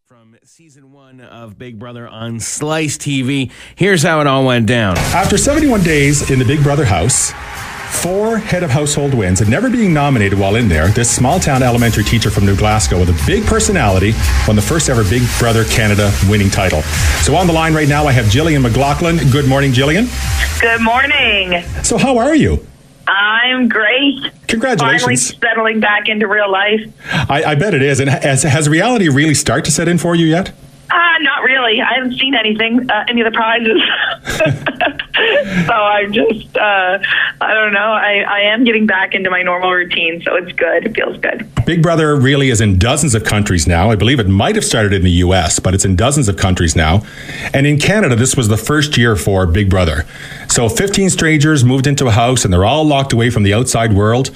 From season 1 of Big Brother on Slice TV, here's how it all went down. After 71 days in the Big Brother house, 4 head of household wins, and never being nominated while in there, this small-town elementary teacher from New Glasgow with a big personality won the first ever Big Brother Canada winning title. So on the line right now, I have Jillian MacLaughlin. Good morning, Jillian. Good morning. So how are you? I'm great. Congratulations. Finally settling back into real life. I bet it is. And has reality really started to set in for you yet? Not really. I haven't seen anything, any of the prizes. So I'm just, I don't know. I am getting back into my normal routine, so it's good. It feels good. Big Brother really is in dozens of countries now. I believe it might have started in the US, but it's in dozens of countries now. And in Canada, this was the first year for Big Brother. So 15 strangers moved into a house, and they're all locked away from the outside world.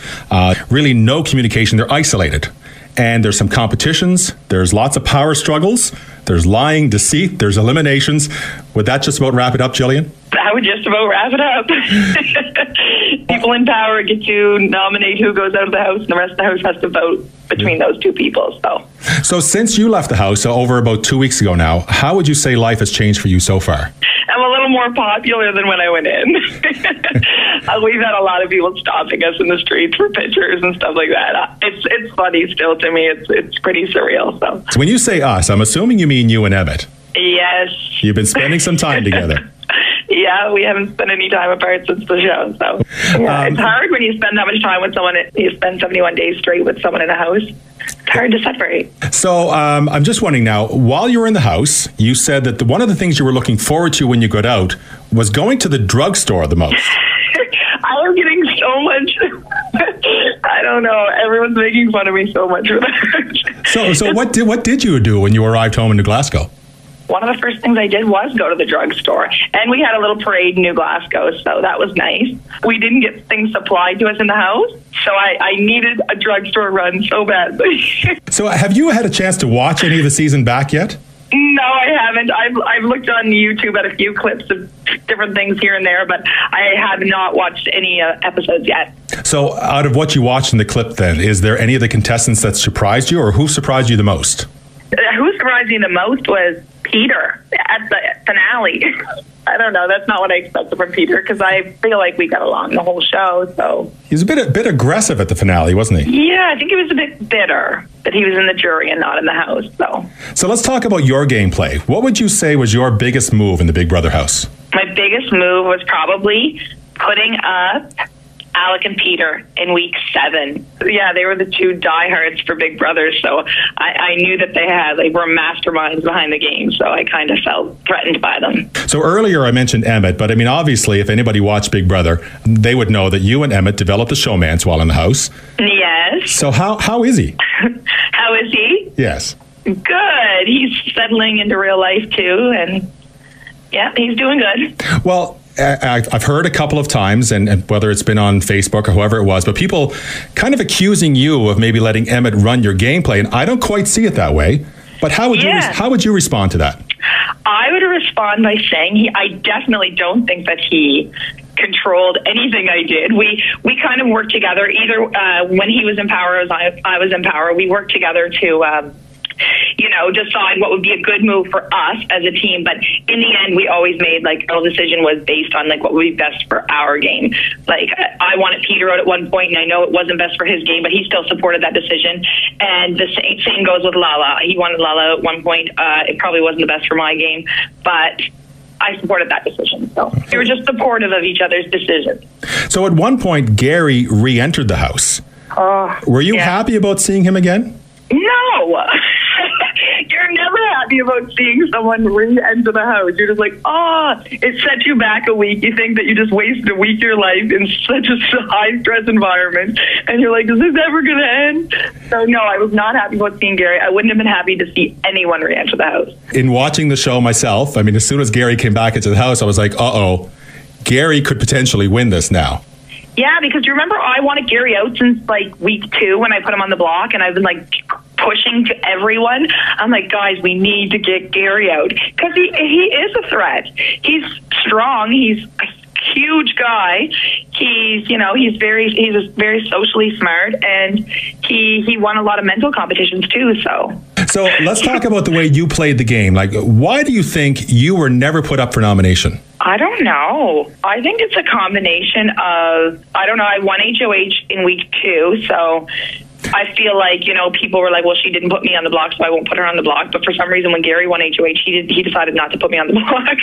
Really no communication. They're isolated. And there's some competitions. There's lots of power struggles. There's lying, deceit. There's eliminations. Would that just about wrap it up, Jillian? That would just about wrap it up. People in power get to nominate who goes out of the house, and the rest of the house has to vote between those two people. So since you left the house over about 2 weeks ago now, how would you say life has changed for you so far? I'm a little more popular than when I went in. We've had a lot of people stopping us in the streets for pictures and stuff like that. It's funny still to me. It's pretty surreal. So when you say us, I'm assuming you mean you and Emmett. Yes. You've been spending some time together. Yeah, we haven't spent any time apart since the show. So yeah, it's hard when you spend that much time with someone. You spend 71 days straight with someone in a house. It's hard to separate. So I'm just wondering now, while you were in the house, you said that one of the things you were looking forward to when you got out was going to the drugstore the most. I am getting so much. I don't know. Everyone's making fun of me so much for that. So what did you do when you arrived home in New Glasgow? One of the first things I did was go to the drugstore, and we had a little parade in New Glasgow, so that was nice. We didn't get things supplied to us in the house, so I needed a drugstore run so badly. So have you had a chance to watch any of the season back yet? No, I haven't. I've looked on YouTube at a few clips of different things here and there, but I have not watched any episodes yet. So out of what you watched in the clip then, is there any of the contestants that surprised you, or who surprised you the most? Who surprised me the most was Peter at the finale. I don't know. That's not what I expected from Peter, because I feel like we got along the whole show. So he was a bit aggressive at the finale, wasn't he? Yeah, I think he was a bit bitter that he was in the jury and not in the house. So let's talk about your gameplay. What would you say was your biggest move in the Big Brother house? My biggest move was probably putting up Alec and Peter in week 7. Yeah, they were the two diehards for Big Brother, so I knew that they were masterminds behind the game, so I kind of felt threatened by them. So earlier I mentioned Emmett, but I mean, obviously, if anybody watched Big Brother, they would know that you and Emmett developed a showmance while in the house. Yes. So how is he? How is he? Yes. Good. He's settling into real life, too, and yeah, he's doing good. Well, I've heard a couple of times, and whether it's been on Facebook or whoever it was, but people kind of accusing you of maybe letting Emmett run your gameplay, and I don't quite see it that way. But how would you respond to that? I would respond by saying I definitely don't think that he controlled anything I did. We kind of worked together. Either when he was in power as I was in power, we worked together to decide what would be a good move for us as a team. But in the end, we always made, our decision was based on, what would be best for our game. I wanted Peter out at one point, and I know it wasn't best for his game, but he still supported that decision. And the same goes with Lala. He wanted Lala at one point. It probably wasn't the best for my game, but I supported that decision. So we were just supportive of each other's decisions. So at one point, Gary re-entered the house. Were you happy about seeing him again? No. You're never happy about seeing someone re-enter the house. You're just like, it set you back a week. You think that you just wasted a week of your life in such a high-stress environment. And you're like, is this ever going to end? So, no, I was not happy about seeing Gary. I wouldn't have been happy to see anyone re-enter the house. In watching the show myself, I mean, as soon as Gary came back into the house, I was like, Gary could potentially win this now. Yeah, because you remember I wanted Gary out since week 2 when I put him on the block, and I've been pushing to everyone. I'm like, guys, we need to get Gary out because he is a threat. He's strong. He's a huge guy. He's very socially smart, and he won a lot of mental competitions too. So let's talk about the way you played the game. Like, why do you think you were never put up for nomination? I don't know. I think it's a combination of, I don't know, I won HOH in week 2, so I feel like, you know, people were like, well, she didn't put me on the block, so I won't put her on the block. But for some reason, when Gary won HOH, he decided not to put me on the block.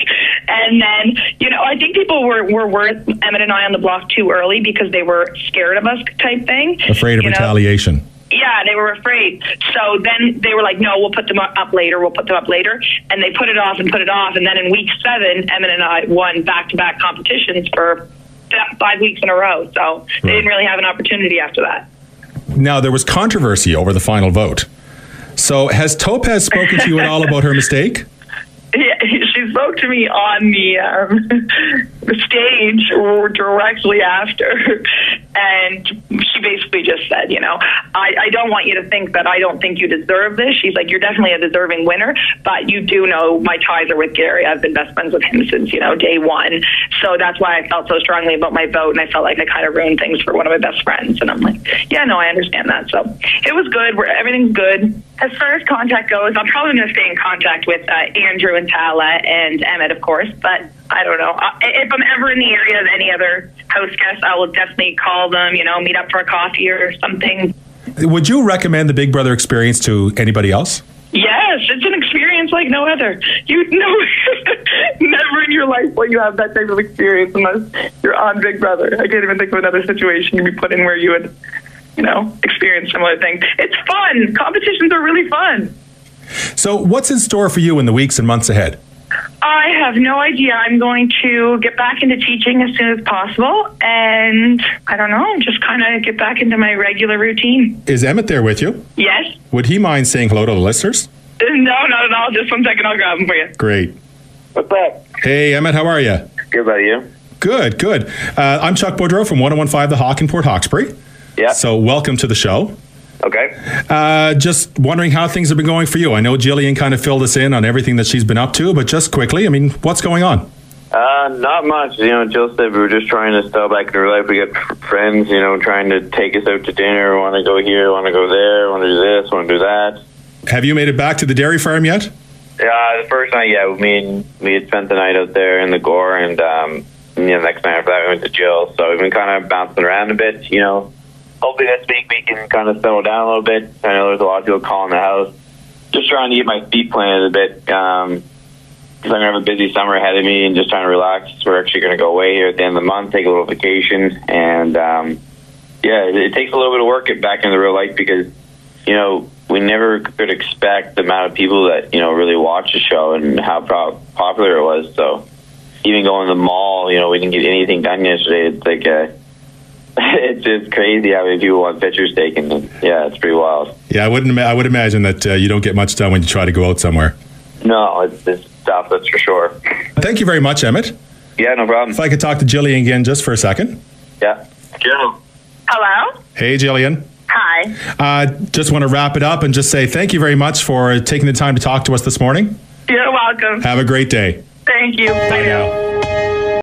And then, you know, I think people were worth Emmett and I on the block too early because they were scared of us type thing. Afraid of retaliation. Yeah, they were afraid. So then they were like, no, we'll put them up later. We'll put them up later. And they put it off and put it off. And then in week 7, Emmett and I won back-to-back competitions for 5 weeks in a row. So they didn't really have an opportunity after that. Now, there was controversy over the final vote. So has Topaz spoken to you at all about her mistake? Yeah, she spoke to me on the stage directly after, and she basically just said, you know, I don't want you to think that I don't think you deserve this. She's like, you're definitely a deserving winner, but you do know my ties are with Gary. I've been best friends with him since, you know, day one. So that's why I felt so strongly about my vote, and I felt like I kind of ruined things for one of my best friends. And I'm like, yeah, no, I understand that. So it was good. Everything's good. As far as contact goes, I'm probably going to stay in contact with Andrew and Tala and Emmett, of course, but I don't know. If I'm ever in the area of any other host guests, I will definitely call them, you know, meet up for a coffee or something. Would you recommend the Big Brother experience to anybody else? Yes, it's an experience like no other. You know, never in your life will you have that type of experience unless you're on Big Brother. I can't even think of another situation you'd be put in where you would, you know, experience similar things. It's fun. Competitions are really fun. So what's in store for you in the weeks and months ahead? I have no idea. I'm going to get back into teaching as soon as possible, and I don't know, just kind of get back into my regular routine. Is Emmett there with you? Yes. Would he mind saying hello to the listeners? No, not at all. Just 1 second, I'll grab him for you. Great. What's up? Hey, Emmett, how are you? Good, about you? Good. I'm Chuck Boudreau from 1015 The Hawk in Port Hawkesbury. Yeah. So welcome to the show. Okay. Just wondering how things have been going for you. I know Jillian kind of filled us in on everything that she's been up to, but just quickly, I mean, what's going on? Not much. You know, Jill said we were just trying to step back into her life. We got friends, you know, trying to take us out to dinner. Want to go here, want to go there, want to do this, want to do that. Have you made it back to the dairy farm yet? The first night, yeah. We had spent the night out there in the Gore, and the next night after that, we went to Jill. So we've been kind of bouncing around a bit, you know. Hopefully this week we can kind of settle down a little bit. I know there's a lot of people calling the house. Just trying to get my feet planted a bit. Because I'm going to have a busy summer ahead of me and just trying to relax. We're actually going to go away here at the end of the month, take a little vacation. And, it takes a little bit of work to get back into the real life because, you know, we never could expect the amount of people that, you know, really watch the show and how popular it was. So even going to the mall, you know, we didn't get anything done yesterday. It's like it's just crazy how many people want pictures taken. And, yeah, it's pretty wild. Yeah, I would imagine that you don't get much done when you try to go out somewhere. No, it's tough, that's for sure. Thank you very much, Emmett. Yeah, no problem. If I could talk to Jillian again just for a second. Yeah. Jill. Hello? Hey, Jillian. Hi. Just want to wrap it up and just say thank you very much for taking the time to talk to us this morning. You're welcome. Have a great day. Thank you. Bye now.